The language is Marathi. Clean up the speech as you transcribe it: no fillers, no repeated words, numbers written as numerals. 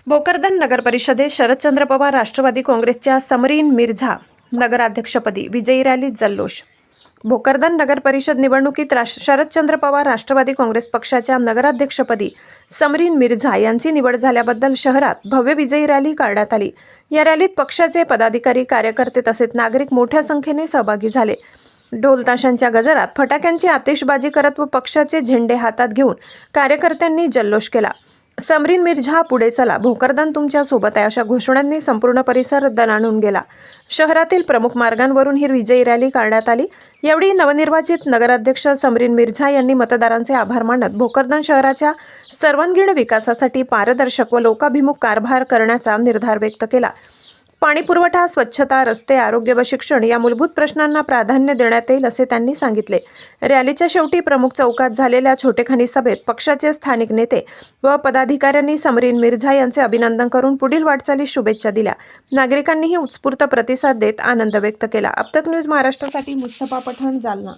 भोकरदन नगर परिषदेत शरदचंद्र पवार राष्ट्रवादी काँग्रेसच्या समरीन मिर्झा नगराध्यक्षपदी विजयी रॅली जल्लोष. भोकरदन नगर परिषद निवडणुकीत शरदचंद्र पवार राष्ट्रवादी काँग्रेस पक्षाच्या नगराध्यक्षपदी समरीन मिर्झा यांची निवड झाल्याबद्दल शहरात भव्य विजयी रॅली काढण्यात आली. या रॅलीत पक्षाचे पदाधिकारी, कार्यकर्ते तसेच नागरिक मोठ्या संख्येने सहभागी झाले. ढोल ताशांच्या गजरात फटाक्यांची आतिषबाजी करत व पक्षाचे झेंडे हातात घेऊन कार्यकर्त्यांनी जल्लोष केला. समरीन मिर्झा पुढे चला, भोकरदन तुमच्या सोबत आहे अशा घोषणांनी संपूर्ण परिसर दणाणून गेला. शहरातील प्रमुख मार्गांवरून ही विजयी रॅली काढण्यात आली. यावेळी नवनिर्वाचित नगराध्यक्ष समरीन मिर्झा यांनी मतदारांचे आभार मानत भोकरदन शहराच्या सर्वांगीण विकासासाठी पारदर्शक व लोकाभिमुख कारभार करण्याचा निर्धार व्यक्त केला. पाणी पुरवठा, स्वच्छता, रस्ते, आरोग्य व शिक्षण या मूलभूत प्रश्नांना प्राधान्य देण्यात येईल असे त्यांनी सांगितले. रॅलीच्या शेवटी प्रमुख चौकात झालेल्या छोटेखानी सभेत पक्षाचे स्थानिक नेते व पदाधिकाऱ्यांनी समरीन मिर्झा यांचे अभिनंदन करून पुढील वाटचालीस शुभेच्छा दिल्या. नागरिकांनीही उत्स्फूर्त प्रतिसाद देत आनंद व्यक्त केला. अब तक न्यूज महाराष्ट्रासाठी मुस्तफा पठाण, जालना.